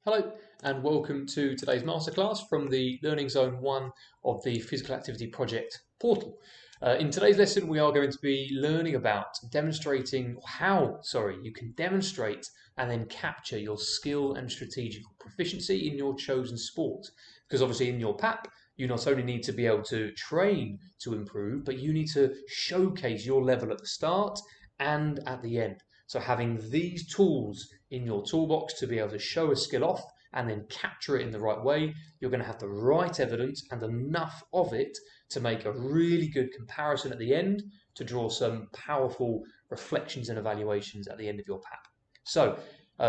Hello and welcome to today's masterclass from the Learning Zone 1 of the Physical Activity Project portal. In today's lesson we are going to be learning about demonstrating how you can demonstrate and then capture your skill and strategic proficiency in your chosen sport. Because obviously in your PAP you not only need to be able to train to improve, but you need to showcase your level at the start and at the end. So having these tools in your toolbox to be able to show a skill off and then capture it in the right way, you're going to have the right evidence and enough of it to make a really good comparison at the end to draw some powerful reflections and evaluations at the end of your PAP. So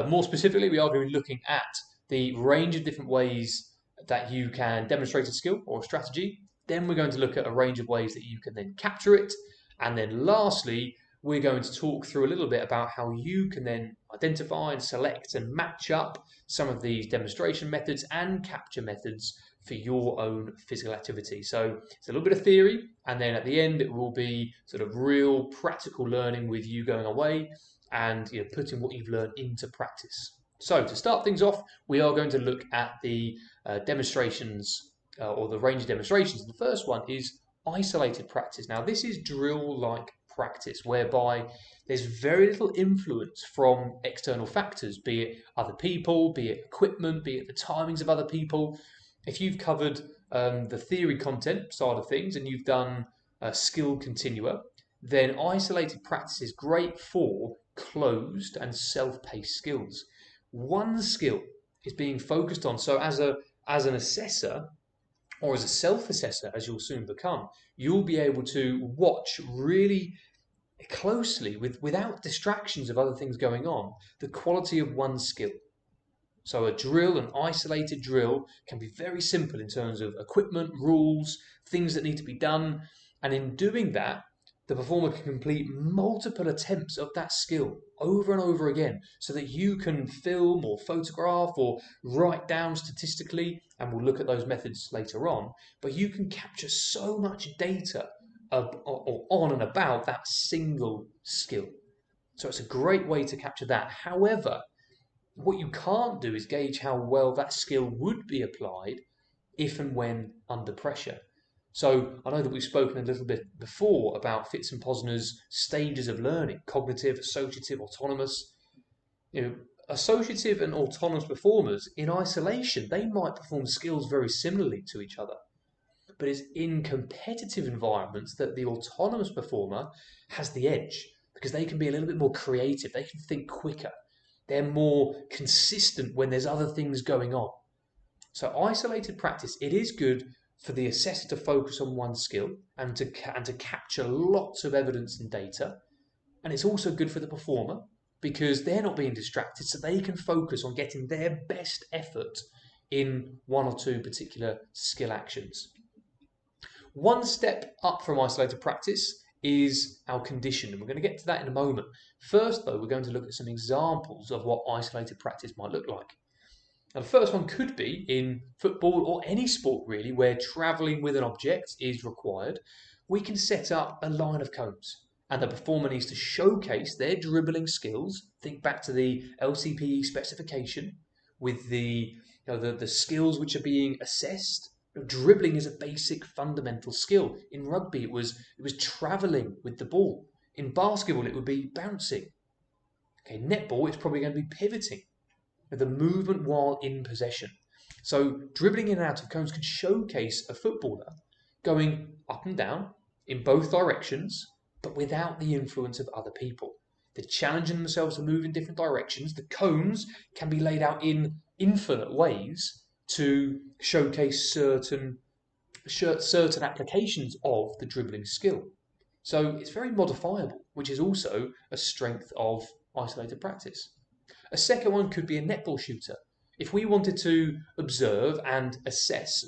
more specifically, we are going to be looking at the range of different ways that you can demonstrate a skill or a strategy. Then we're going to look at a range of ways that you can then capture it. And then lastly, we're going to talk through a little bit about how you can then identify and select and match up some of these demonstration methods and capture methods for your own physical activity. So it's a little bit of theory, and then at the end it will be sort of real practical learning with you going away and putting what you've learned into practice. So to start things off, we are going to look at the demonstrations or the range of demonstrations. The first one is isolated practice. Now this is drill-like practice whereby there's very little influence from external factors, be it other people, be it equipment, be it the timings of other people. If you've covered the theory content side of things and you've done skill continua, then isolated practice is great for closed and self-paced skills. One skill is being focused on. So as an assessor, or as a self-assessor, as you'll soon become, you'll be able to watch really closely, without distractions of other things going on, the quality of one skill. So a drill, an isolated drill, can be very simple in terms of equipment, rules, things that need to be done. And in doing that, the performer can complete multiple attempts of that skill over and over again so that you can film or photograph or write down statistically, and we'll look at those methods later on, but you can capture so much data on and about that single skill. So it's a great way to capture that. However, what you can't do is gauge how well that skill would be applied if and when under pressure. So I know that we've spoken a little bit before about Fitz and Posner's stages of learning: cognitive, associative, autonomous. Associative and autonomous performers in isolation, they might perform skills very similarly to each other. But it's in competitive environments that the autonomous performer has the edge, because they can be a little bit more creative, they can think quicker, they're more consistent when there's other things going on. So isolated practice, it is good for the assessor to focus on one skill and to capture lots of evidence and data. And it's also good for the performer because they're not being distracted, so they can focus on getting their best effort in one or two particular skill actions. One step up from isolated practice is our condition, and we're going to get to that in a moment. First, though, we're going to look at some examples of what isolated practice might look like. Now, the first one could be in football or any sport really where travelling with an object is required. We can set up a line of cones and the performer needs to showcase their dribbling skills. Think back to the LCPE specification with the skills which are being assessed. Dribbling is a basic fundamental skill. In rugby it was travelling with the ball. In basketball it would be bouncing. Okay, netball it's probably going to be pivoting, the movement while in possession. So dribbling in and out of cones can showcase a footballer going up and down in both directions, but without the influence of other people. They're challenging themselves to move in different directions. The cones can be laid out in infinite ways to showcase certain applications of the dribbling skill. So it's very modifiable, which is also a strength of isolated practice. A second one could be a netball shooter. If we wanted to observe and assess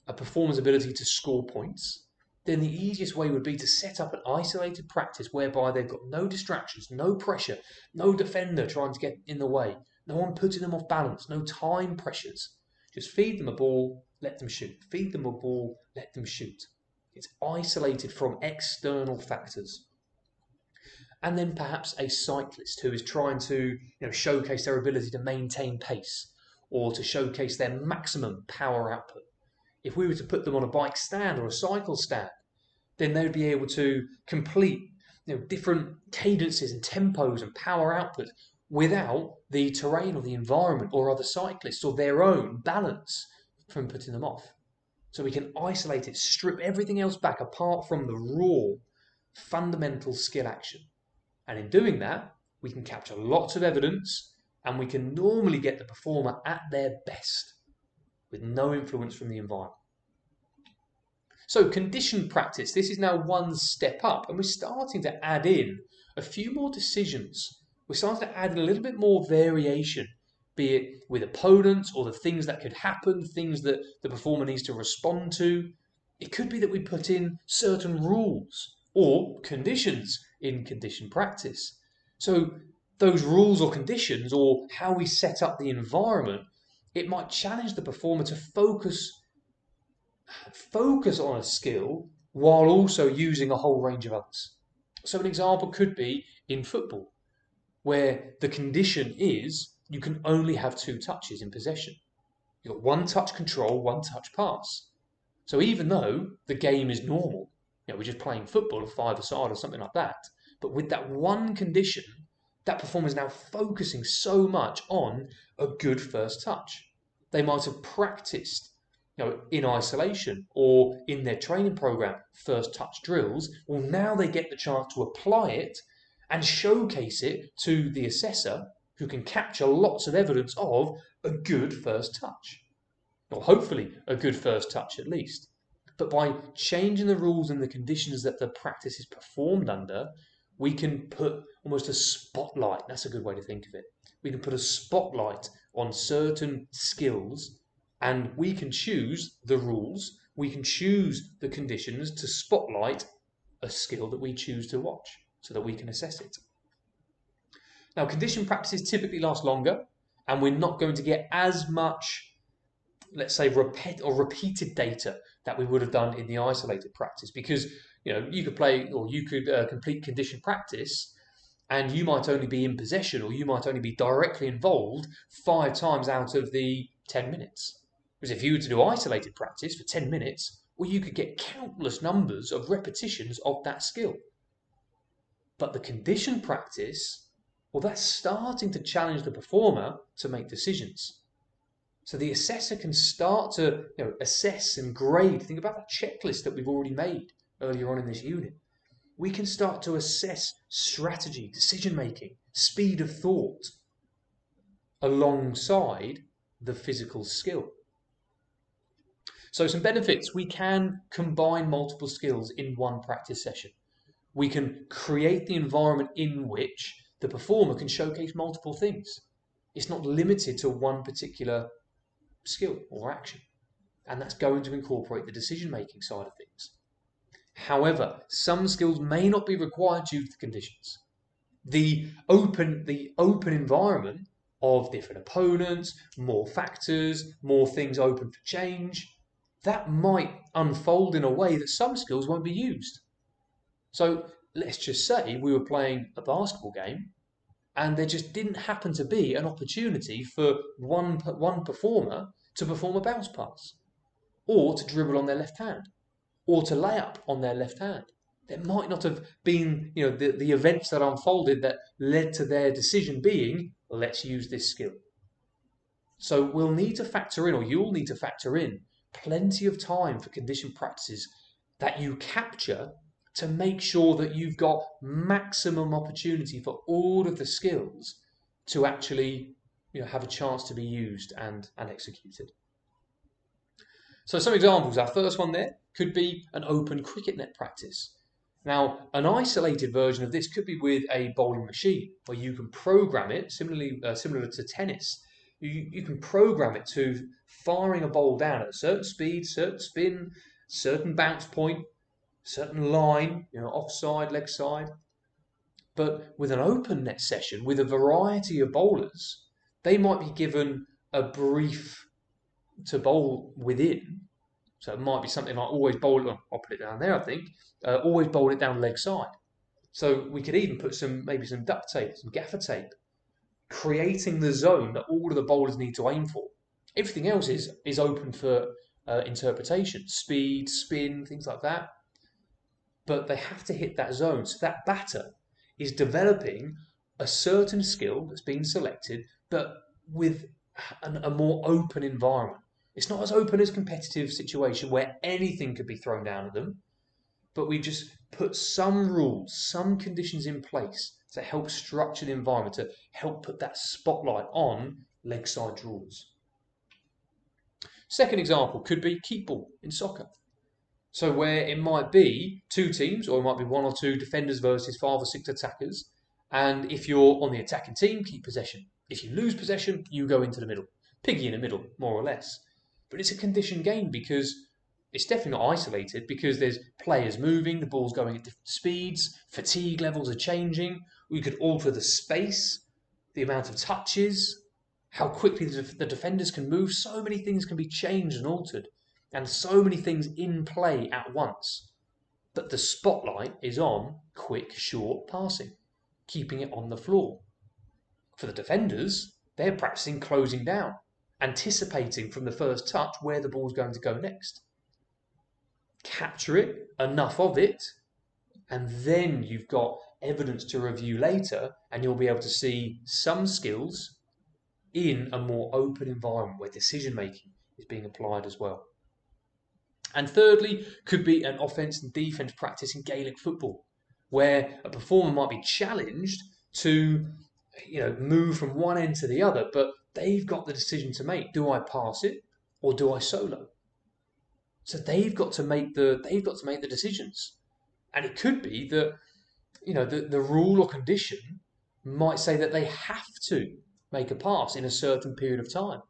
a performer's ability to score points, then the easiest way would be to set up an isolated practice whereby they've got no distractions, no pressure, no defender trying to get in the way, no one putting them off balance, no time pressures. Just feed them a ball, let them shoot. Feed them a ball, let them shoot. It's isolated from external factors. And then perhaps a cyclist who is trying to showcase their ability to maintain pace, or to showcase their maximum power output. If we were to put them on a bike stand or a cycle stand, then they would be able to complete different cadences and tempos and power output without the terrain or the environment or other cyclists or their own balance from putting them off. So we can isolate it, strip everything else back apart from the raw, fundamental skill action. And in doing that, we can capture lots of evidence and we can normally get the performer at their best with no influence from the environment. So conditioned practice, this is now one step up, and we're starting to add in a few more decisions. We're starting to add in a little bit more variation, be it with opponents or the things that could happen, things that the performer needs to respond to. It could be that we put in certain rules or conditions in conditioned practice. So those rules or conditions, or how we set up the environment, it might challenge the performer to focus on a skill while also using a whole range of others. So an example could be in football, where the condition is you can only have 2 touches in possession. You've got 1 touch control, 1 touch pass. So even though the game is normal, we're just playing football, a 5-a-side or something like that, but with that one condition, that performer is now focusing so much on a good first touch. They might have practiced in isolation or in their training program, first touch drills. Well, now they get the chance to apply it and showcase it to the assessor, who can capture lots of evidence of a good first touch, or hopefully a good first touch at least. But by changing the rules and the conditions that the practice is performed under, we can put almost a spotlight, that's a good way to think of it. We can put a spotlight on certain skills, and we can choose the rules, we can choose the conditions to spotlight a skill that we choose to watch so that we can assess it. Now, conditioned practices typically last longer, and we're not going to get as much, let's say, repeated data that we would have done in the isolated practice, because you could play or you could complete conditioned practice and you might only be in possession or you might only be directly involved 5 times out of the 10 minutes. Because if you were to do isolated practice for 10 minutes, well, you could get countless numbers of repetitions of that skill. But the conditioned practice, well, that's starting to challenge the performer to make decisions. So the assessor can start to assess and grade. Think about that checklist that we've already made earlier on in this unit. We can start to assess strategy, decision-making, speed of thought, alongside the physical skill. So some benefits: we can combine multiple skills in one practice session. We can create the environment in which the performer can showcase multiple things. It's not limited to one particular skill or action, and that's going to incorporate the decision-making side of things. However, some skills may not be required due to the conditions. The open environment of different opponents, more factors, more things open for change, that might unfold in a way that some skills won't be used. So let's just say we were playing a basketball game and there just didn't happen to be an opportunity for one performer to perform a bounce pass, or to dribble on their left hand, or to lay up on their left hand. There might not have been the events that unfolded that led to their decision being, let's use this skill. So we'll need to factor in, or you'll need to factor in, plenty of time for conditioned practices that you capture to make sure that you've got maximum opportunity for all of the skills to actually have a chance to be used and executed. So some examples. Our first one there could be an open cricket net practice. Now, an isolated version of this could be with a bowling machine, where you can program it, similar to tennis. You can program it to firing a ball down at a certain speed, certain spin, certain bounce point, certain line, offside, leg side. But with an open net session, with a variety of bowlers, they might be given a brief to bowl within. So it might be something like always bowl it, I'll put it down there, I think, always bowl it down leg side. So we could even put maybe some duct tape, some gaffer tape, creating the zone that all of the bowlers need to aim for. Everything else is open for interpretation, speed, spin, things like that. But they have to hit that zone. So that batter is developing a certain skill that's been selected, but with a more open environment. It's not as open as competitive situation where anything could be thrown down at them, but we just put some rules, some conditions in place to help structure the environment, to help put that spotlight on leg side draws. Second example could be keep ball in soccer. So where it might be two teams, or it might be one or two defenders versus 5 or 6 attackers, and if you're on the attacking team, keep possession. If you lose possession, you go into the middle. Piggy in the middle, more or less. But it's a conditioned game because it's definitely not isolated, because there's players moving, the ball's going at different speeds, fatigue levels are changing. We could alter the space, the amount of touches, how quickly the defenders can move. So many things can be changed and altered, and so many things in play at once. But the spotlight is on quick, short passing, keeping it on the floor. For the defenders, they're practicing closing down, anticipating from the first touch where the ball's going to go next. Capture it, enough of it, and then you've got evidence to review later, and you'll be able to see some skills in a more open environment where decision making is being applied as well. And thirdly, could be an offence and defence practice in Gaelic football, where a performer might be challenged to move from one end to the other, but they've got the decision to make. Do I pass it or do I solo? So they've got to make the decisions. And it could be that the rule or condition might say that they have to make a pass in a certain period of time,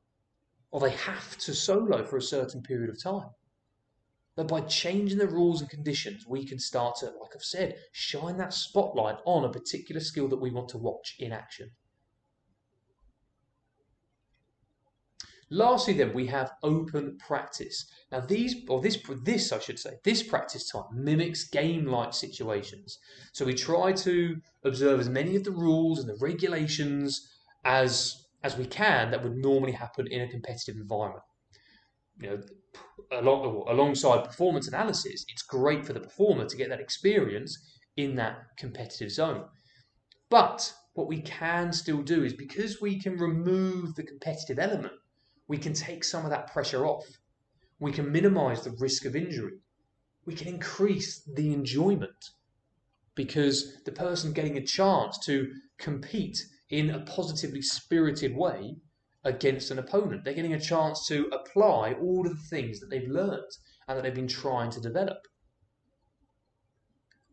or they have to solo for a certain period of time. But by changing the rules and conditions, we can start to, like I've said, shine that spotlight on a particular skill that we want to watch in action. Lastly, then, we have open practice. Now, this practice type mimics game-like situations. So we try to observe as many of the rules and the regulations as we can that would normally happen in a competitive environment. Alongside performance analysis, it's great for the performer to get that experience in that competitive zone. But what we can still do is, because we can remove the competitive element, we can take some of that pressure off. We can minimize the risk of injury. We can increase the enjoyment, because the person getting a chance to compete in a positively spirited way against an opponent. They're getting a chance to apply all of the things that they've learned and that they've been trying to develop.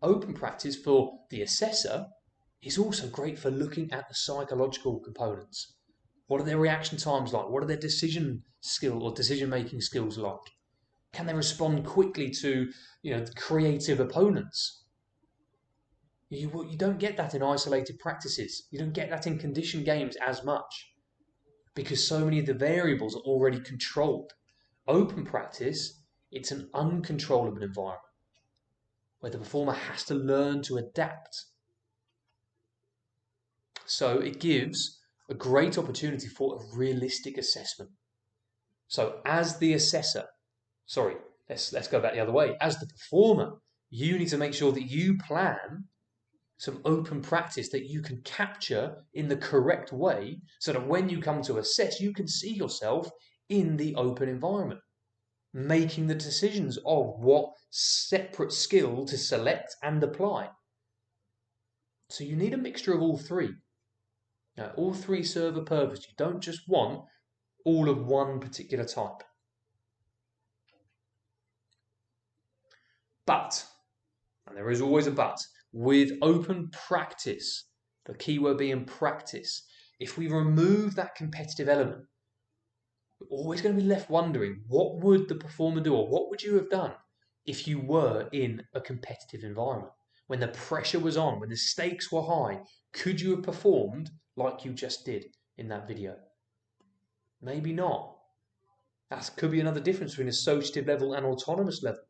Open practice for the assessor is also great for looking at the psychological components. What are their reaction times like? What are their decision making skills like? Can they respond quickly to creative opponents? You don't get that in isolated practices. You don't get that in conditioned games as much, because so many of the variables are already controlled. Open practice, it's an uncontrollable environment where the performer has to learn to adapt. So it gives a great opportunity for a realistic assessment. So as the assessor, let's go back the other way. As the performer, you need to make sure that you plan some open practice that you can capture in the correct way, so that when you come to assess, you can see yourself in the open environment, making the decisions of what separate skill to select and apply. So you need a mixture of all three. Now, all three serve a purpose. You don't just want all of one particular type. But, and there is always a but, with open practice, the key word being practice, if we remove that competitive element, we're always going to be left wondering, what would the performer do, or what would you have done if you were in a competitive environment? When the pressure was on, when the stakes were high, could you have performed like you just did in that video? Maybe not. That could be another difference between associative level and autonomous level.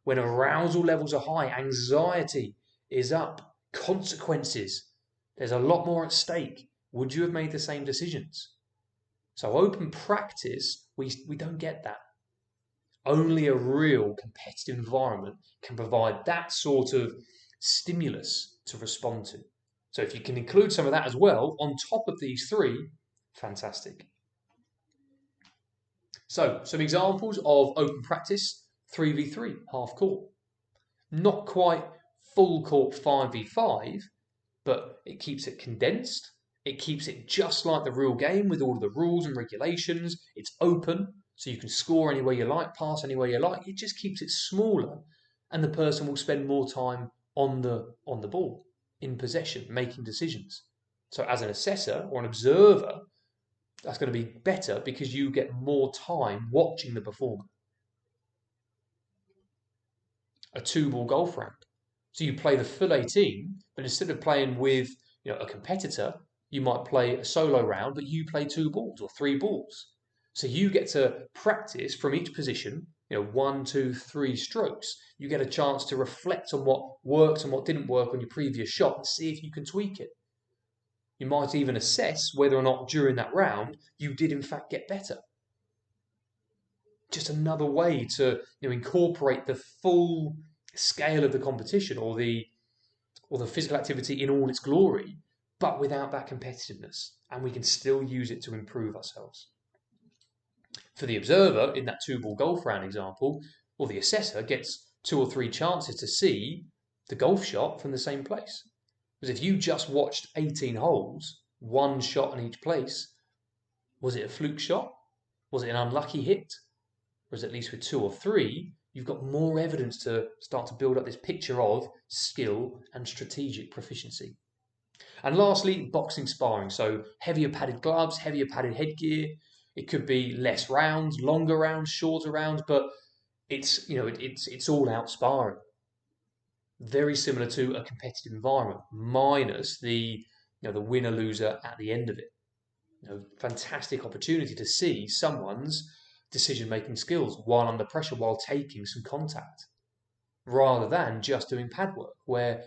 When arousal levels are high, anxiety is up, consequences, there's a lot more at stake. Would you have made the same decisions? So open practice, we don't get that. Only a real competitive environment can provide that sort of stimulus to respond to. So if you can include some of that as well on top of these three, fantastic. So some examples of open practice: 3v3, half court. Not quite full court 5v5, but it keeps it condensed. It keeps it just like the real game with all of the rules and regulations. It's open, so you can score anywhere you like, pass anywhere you like. It just keeps it smaller, and the person will spend more time on the ball, in possession, making decisions. So as an assessor or an observer, that's going to be better because you get more time watching the performer. A 2-ball golf round. So you play the full 18, but instead of playing with a competitor, you might play a solo round, but you play 2 balls or 3 balls. So you get to practice from each position, 1, 2, 3 strokes. You get a chance to reflect on what worked and what didn't work on your previous shot and see if you can tweak it. You might even assess whether or not during that round you did in fact get better. Just another way to incorporate the full scale of the competition or the physical activity in all its glory, but without that competitiveness, and we can still use it to improve ourselves. For the observer, in that 2-ball golf round example, or the assessor gets 2 or 3 chances to see the golf shot from the same place. Because if you just watched 18 holes, 1 shot in each place, was it a fluke shot? Was it an unlucky hit? Whereas at least with 2 or 3, you've got more evidence to start to build up this picture of skill and strategic proficiency. And lastly, boxing sparring. So heavier padded gloves, heavier padded headgear. It could be less rounds, longer rounds, shorter rounds, but it's all out sparring. Very similar to a competitive environment, minus the winner loser at the end of it. Fantastic opportunity to see someone's decision-making skills while under pressure, while taking some contact, rather than just doing pad work where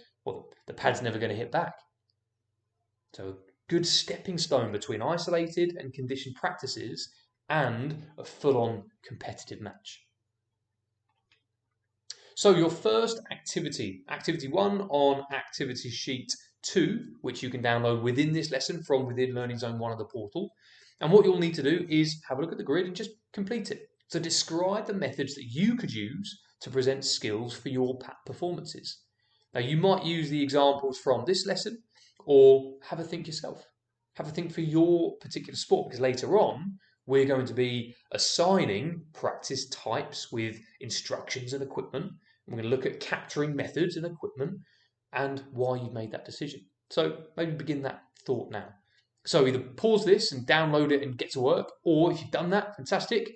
the pad's never going to hit back. So a good stepping stone between isolated and conditioned practices and a full-on competitive match. So your first activity 1 on activity sheet 2, which you can download within this lesson from within Learning Zone 1 of the portal. And what you'll need to do is have a look at the grid and just complete it. So describe the methods that you could use to present skills for your performances. Now you might use the examples from this lesson or have a think yourself. Have a think for your particular sport, because later on we're going to be assigning practice types with instructions and equipment. We're going to look at capturing methods and equipment and why you made that decision. So maybe begin that thought now. So either pause this and download it and get to work, or if you've done that, fantastic,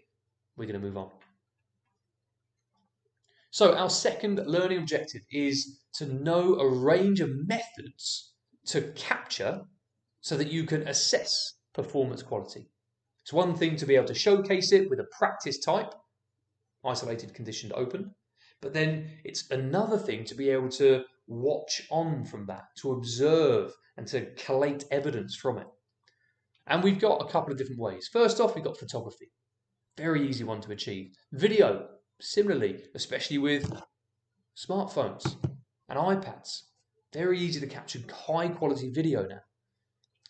we're going to move on. So our second learning objective is to know a range of methods to capture so that you can assess performance quality. It's one thing to be able to showcase it with a practice type, isolated, conditioned, open, but then it's another thing to be able to watch on from that, to observe and to collate evidence from it. And we've got a couple of different ways. First off, we've got photography. Very easy one to achieve. Video, similarly, especially with smartphones and iPads. Very easy to capture high quality video now.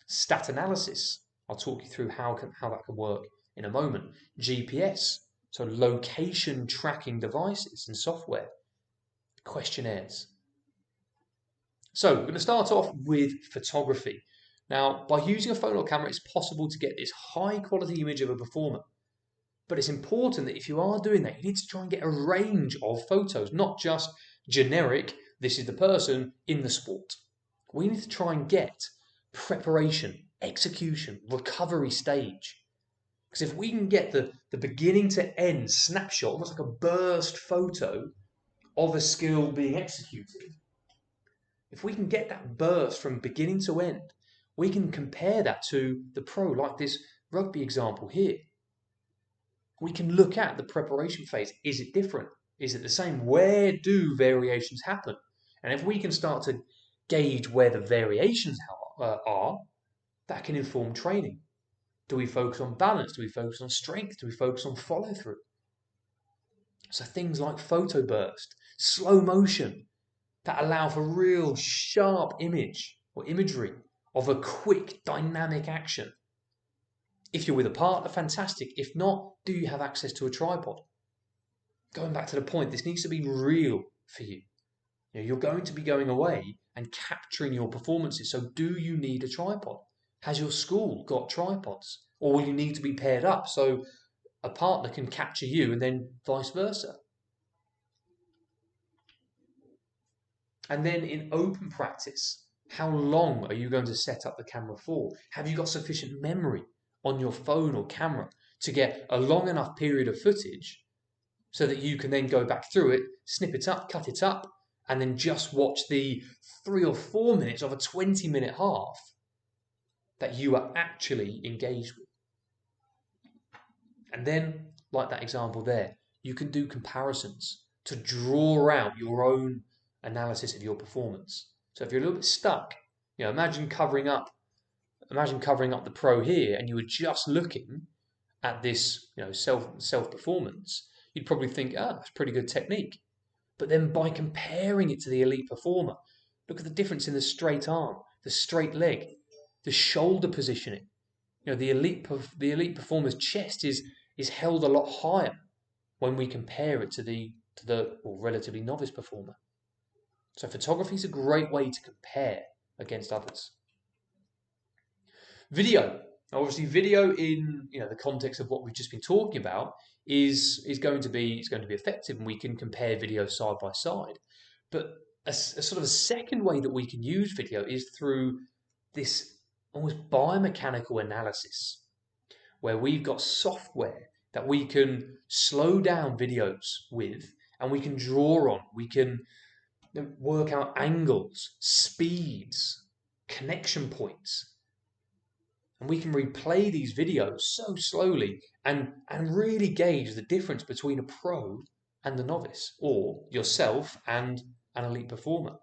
Stat analysis. I'll talk you through how that can work in a moment. GPS, so location tracking devices and software. Questionnaires. So we're going to start off with photography. Now, by using a phone or camera, it's possible to get this high quality image of a performer. But it's important that if you are doing that, you need to try and get a range of photos, not just generic, this is the person in the sport. We need to try and get preparation, execution, recovery stage. Because if we can get the beginning to end snapshot, almost like a burst photo of a skill being executed, if we can get that burst from beginning to end, we can compare that to the pro, like this rugby example here. We can look at the preparation phase. Is it different? Is it the same? Where do variations happen? And if we can start to gauge where the variations are, that can inform training. Do we focus on balance? Do we focus on strength? Do we focus on follow through? So things like photo burst, slow motion, that allow for real sharp image or imagery of a quick dynamic action. If you're with a partner, fantastic. If not, do you have access to a tripod? Going back to the point, this needs to be real for you. You're going to be going away and capturing your performances. So do you need a tripod? Has your school got tripods? Or will you need to be paired up so a partner can capture you and then vice versa? And then in open practice, how long are you going to set up the camera for? Have you got sufficient memory on your phone or camera to get a long enough period of footage so that you can then go back through it, snip it up, cut it up, and then just watch the 3 or 4 minutes of a 20-minute half that you are actually engaged with? And then, like that example there, you can do comparisons to draw out your own analysis of your performance. So if you're a little bit stuck, imagine covering up the pro here, and you were just looking at this, self performance, you'd probably think, that's pretty good technique. But then by comparing it to the elite performer, look at the difference in the straight arm, the straight leg, the shoulder positioning. The elite performer's chest is held a lot higher when we compare it to the relatively novice performer. So photography is a great way to compare against others. Video. Obviously, video in the context of what we've just been talking about is going to be effective, and we can compare videos side by side. But a sort of a second way that we can use video is through this almost biomechanical analysis, where we've got software that we can slow down videos with, and we can draw on. We can work out angles, speeds, connection points. And we can replay these videos so slowly and really gauge the difference between a pro and the novice, or yourself and an elite performer.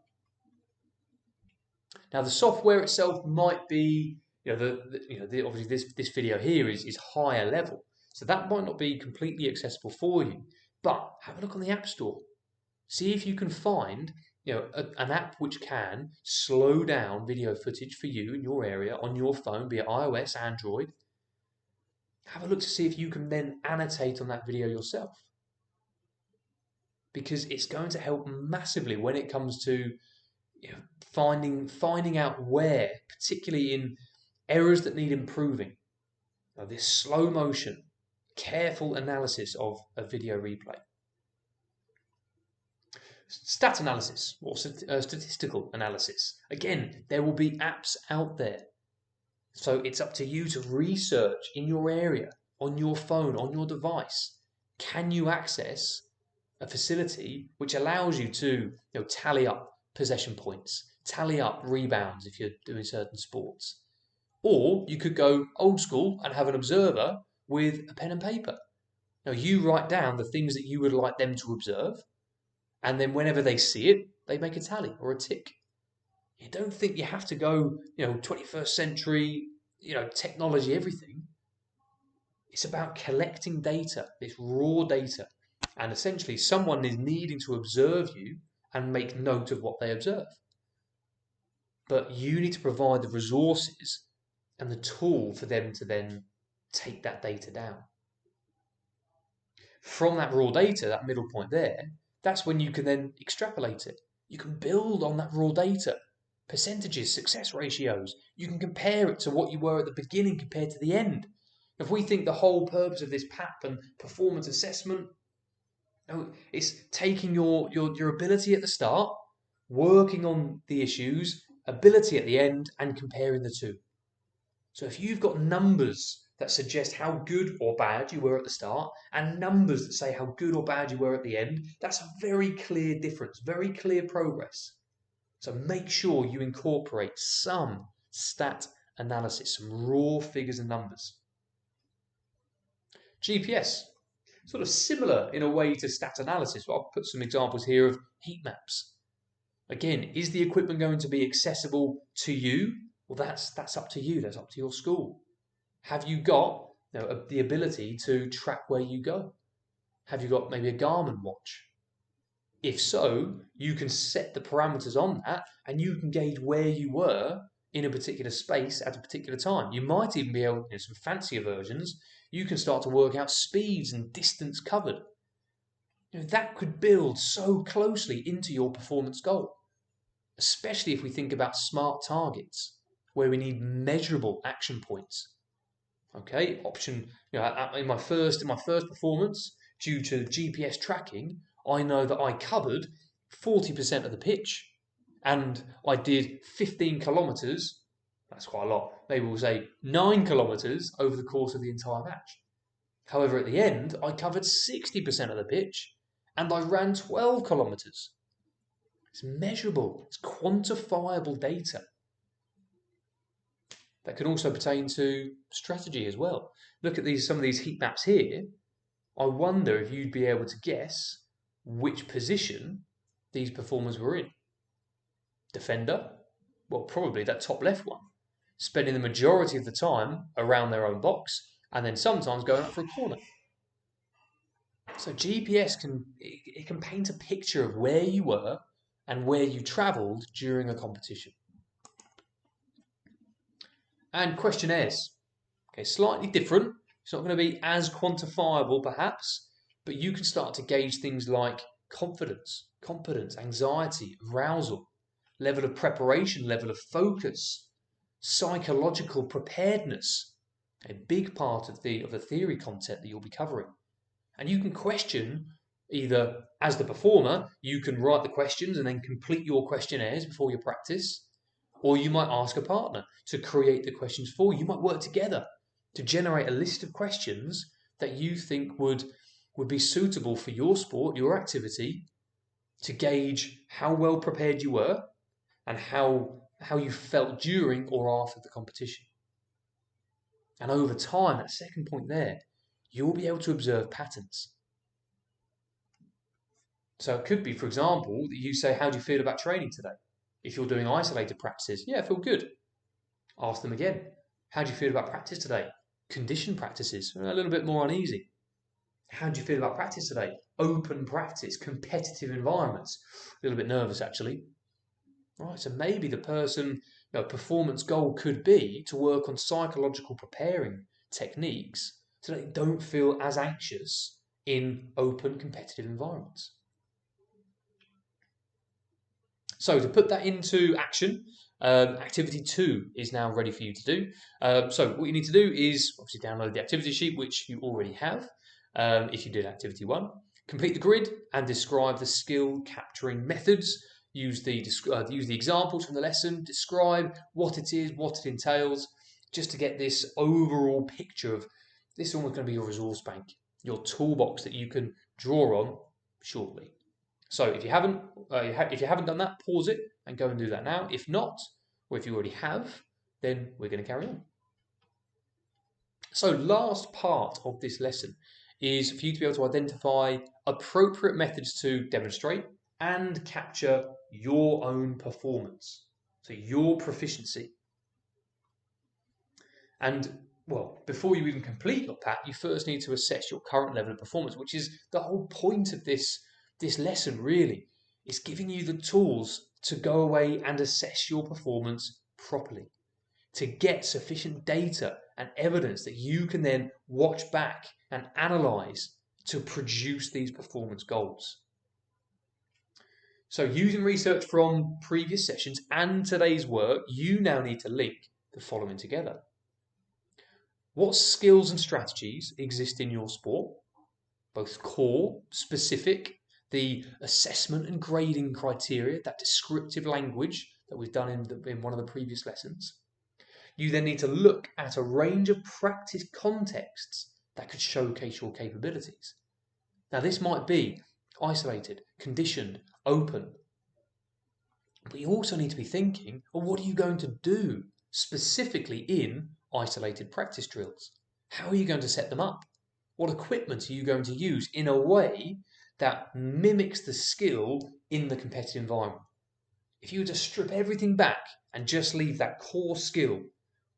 Now, the software itself might be, obviously this video here is higher level, so that might not be completely accessible for you. But have a look on the App Store. See if you can find an app which can slow down video footage for you in your area on your phone, be it iOS, Android. Have a look to see if you can then annotate on that video yourself, because it's going to help massively when it comes to finding out where, particularly in areas that need improving. This slow motion, careful analysis of a video replay. Stat analysis or statistical analysis. Again, there will be apps out there. So it's up to you to research in your area, on your phone, on your device. Can you access a facility which allows you to tally up possession points, tally up rebounds if you're doing certain sports? Or you could go old school and have an observer with a pen and paper. Now you write down the things that you would like them to observe, and then whenever they see it, they make a tally or a tick. You don't think you have to go, 21st century, technology, everything. It's about collecting data, this raw data. And essentially someone is needing to observe you and make note of what they observe. But you need to provide the resources and the tool for them to then take that data down. From that raw data, that middle point there, that's when you can then extrapolate it. You can build on that raw data. Percentages, success ratios. You can compare it to what you were at the beginning compared to the end. If we think the whole purpose of this PAP and performance assessment, it's taking your ability at the start, working on the issues, ability at the end, and comparing the two. So if you've got numbers that suggest how good or bad you were at the start, and numbers that say how good or bad you were at the end, that's a very clear difference, very clear progress. So make sure you incorporate some stat analysis, some raw figures and numbers. GPS, sort of similar in a way to stat analysis, but I'll put some examples here of heat maps. Again, is the equipment going to be accessible to you? Well, that's up to you, that's up to your school. Have you got the ability to track where you go? Have you got maybe a Garmin watch? If so, you can set the parameters on that and you can gauge where you were in a particular space at a particular time. You might even be able, some fancier versions, you can start to work out speeds and distance covered. That could build so closely into your performance goal, especially if we think about smart targets where we need measurable action points. Okay, option, in my first performance, due to GPS tracking, I know that I covered 40% of the pitch and I did 15 kilometers. That's quite a lot. Maybe we'll say 9 kilometers over the course of the entire match. However, at the end, I covered 60% of the pitch and I ran 12 kilometers. It's measurable, it's quantifiable data. That can also pertain to strategy as well. Look at some of these heat maps here. I wonder if you'd be able to guess which position these performers were in. Defender? Well, probably that top left one, spending the majority of the time around their own box and then sometimes going up for a corner. So GPS can paint a picture of where you were and where you travelled during a competition. And questionnaires. Okay, slightly different. It's not going to be as quantifiable perhaps, but you can start to gauge things like confidence, competence, anxiety, arousal, level of preparation, level of focus, psychological preparedness, a big part of the theory content that you'll be covering. And you can question either as the performer, you can write the questions and then complete your questionnaires before your practice, or you might ask a partner to create the questions for you. You might work together to generate a list of questions that you think would be suitable for your sport, your activity, to gauge how well prepared you were and how you felt during or after the competition. And over time, that second point there, you'll be able to observe patterns. So it could be, for example, that you say, how do you feel about training today? If you're doing isolated practices, yeah, I feel good. Ask them again, how do you feel about practice today? Conditioned practices, a little bit more uneasy. How do you feel about practice today? Open practice, competitive environments. A little bit nervous, actually. Right, so maybe the performance goal could be to work on psychological preparing techniques so they don't feel as anxious in open competitive environments. So to put that into action, activity 2 is now ready for you to do. So what you need to do is obviously download the activity sheet, which you already have if you did activity 1. Complete the grid and describe the skill capturing methods. Use the examples from the lesson, describe what it is, what it entails, just to get this overall picture of this is almost going to be your resource bank, your toolbox that you can draw on shortly. So if you haven't done that, pause it and go and do that now. If not, or if you already have, then we're going to carry on. So last part of this lesson is for you to be able to identify appropriate methods to demonstrate and capture your own performance, so your proficiency. And well, before you even complete your PAT, you first need to assess your current level of performance, which is the whole point of this lesson really. It's giving you the tools to go away and assess your performance properly, to get sufficient data and evidence that you can then watch back and analyze to produce these performance goals. So using research from previous sessions and today's work, you now need to link the following together. What skills and strategies exist in your sport, both core, specific, the assessment and grading criteria, that descriptive language that we've done in one of the previous lessons. You then need to look at a range of practice contexts that could showcase your capabilities. Now this might be isolated, conditioned, open. But you also need to be thinking, well, what are you going to do specifically in isolated practice drills? How are you going to set them up? What equipment are you going to use in a way that mimics the skill in the competitive environment? If you were to strip everything back and just leave that core skill,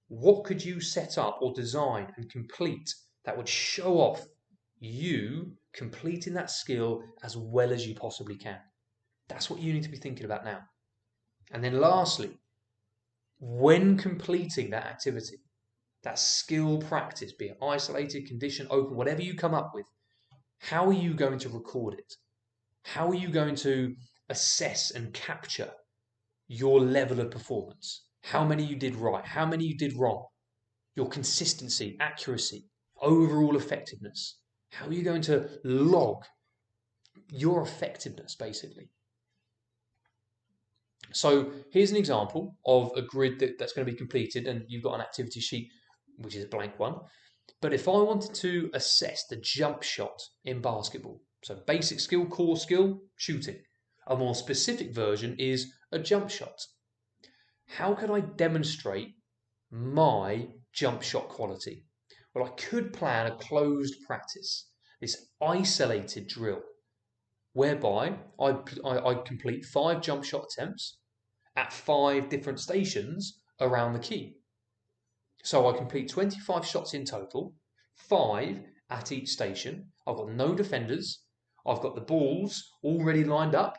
What could you set up or design and complete that would show off you completing that skill as well as you possibly can? That's what you need to be thinking about now. And then lastly, when completing that activity, that skill practice, be it isolated, condition, open, whatever you come up with, how are you going to record it? How are you going to assess and capture your level of performance? How many you did right? How many you did wrong? Your consistency, accuracy, overall effectiveness. How are you going to log your effectiveness, basically? So here's an example of a grid that's going to be completed, and you've got an activity sheet, which is a blank one. But if I wanted to assess the jump shot in basketball, so basic skill, core skill, shooting. A more specific version is a jump shot. How could I demonstrate my jump shot quality? Well, I could plan a closed practice, this isolated drill, whereby I complete 5 jump shot attempts at 5 different stations around the key. So I complete 25 shots in total, 5 at each station. I've got no defenders. I've got the balls already lined up,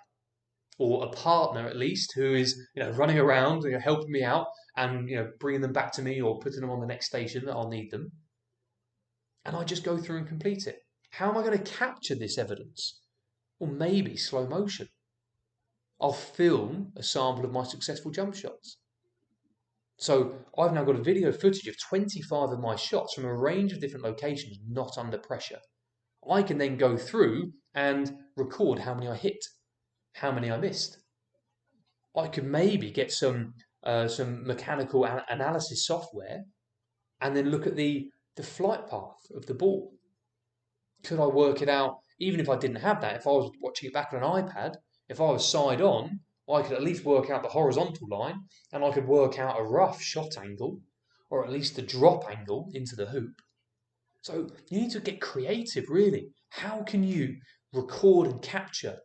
or a partner at least who is running around, helping me out and bringing them back to me or putting them on the next station that I'll need them. And I just go through and complete it. How am I going to capture this evidence? Or maybe slow motion. I'll film a sample of my successful jump shots. So I've now got a video footage of 25 of my shots from a range of different locations, not under pressure. I can then go through and record how many I hit, how many I missed. I could maybe get some mechanical analysis software and then look at the flight path of the ball. Could I work it out, even if I didn't have that, if I was watching it back on an iPad, if I was side on, I could at least work out the horizontal line, and I could work out a rough shot angle, or at least the drop angle into the hoop. So you need to get creative, really. How can you record and capture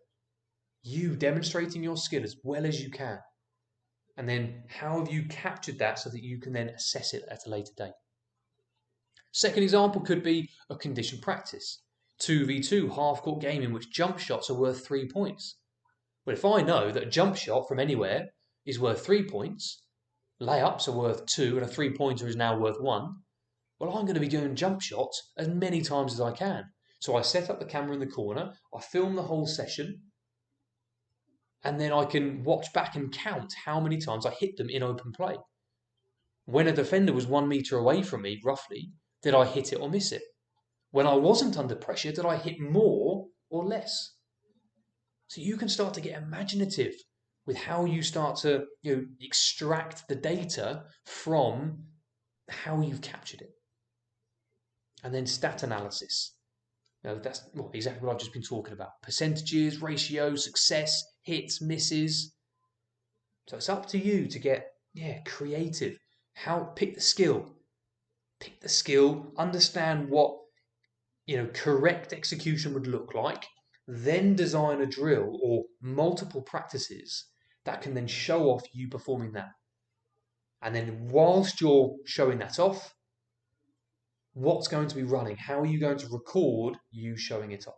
you demonstrating your skill as well as you can? And then how have you captured that so that you can then assess it at a later date? Second example could be a condition practice. 2v2 half-court game in which jump shots are worth 3 points. Well, if I know that a jump shot from anywhere is worth 3 points, layups are worth 2, and a 3-pointer is now worth 1, well, I'm going to be doing jump shots as many times as I can. So I set up the camera in the corner, I film the whole session, and then I can watch back and count how many times I hit them in open play. When a defender was 1 meter away from me, roughly, did I hit it or miss it? When I wasn't under pressure, did I hit more or less? So you can start to get imaginative with how you start to extract the data from how you've captured it. And then stat analysis. That's exactly what I've just been talking about. Percentages, ratios, success, hits, misses. So it's up to you to get creative. Pick the skill. Pick the skill, understand what correct execution would look like, then design a drill or multiple practices that can then show off you performing that. And then whilst you're showing that off, what's going to be running? How are you going to record you showing it off?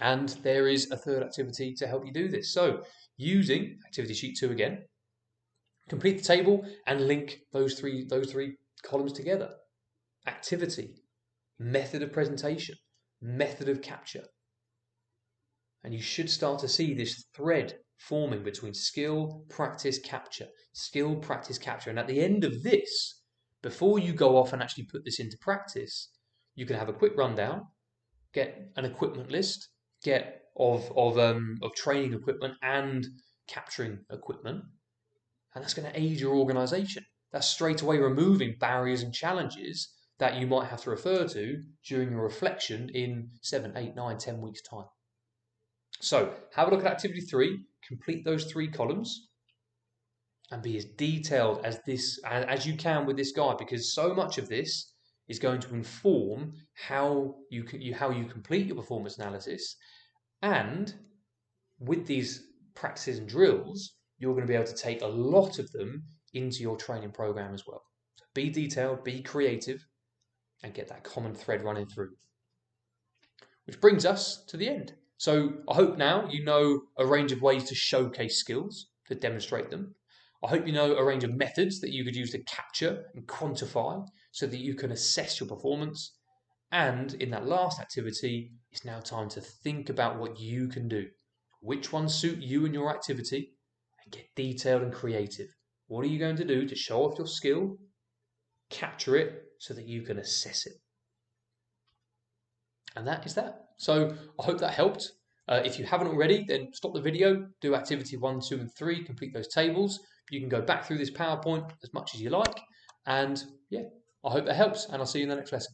And there is a third activity to help you do this. So using activity sheet 2 again, complete the table and link those three columns together. Activity, method of presentation, method of capture. And you should start to see this thread forming between skill, practice, capture. Skill, practice, capture. And at the end of this, before you go off and actually put this into practice, you can have a quick rundown, get an equipment list, get of training equipment and capturing equipment. And that's going to aid your organization. That's straight away removing barriers and challenges that you might have to refer to during your reflection in 7, 8, 9, 10 weeks' time. So have a look at activity 3, complete those 3 columns, and be as detailed as you can with this guide, because so much of this is going to inform how you complete your performance analysis. And with these practices and drills, you're going to be able to take a lot of them into your training program as well. So be detailed, be creative, and get that common thread running through. Which brings us to the end. So I hope now you know a range of ways to showcase skills, to demonstrate them. I hope you know a range of methods that you could use to capture and quantify so that you can assess your performance. And in that last activity, it's now time to think about what you can do. Which ones suit you and your activity? And get detailed and creative. What are you going to do to show off your skill, capture it so that you can assess it? And that is that. So I hope that helped. If you haven't already, then stop the video, do activity 1, 2, and 3, complete those tables. You can go back through this PowerPoint as much as you like. And yeah, I hope that helps, and I'll see you in the next lesson.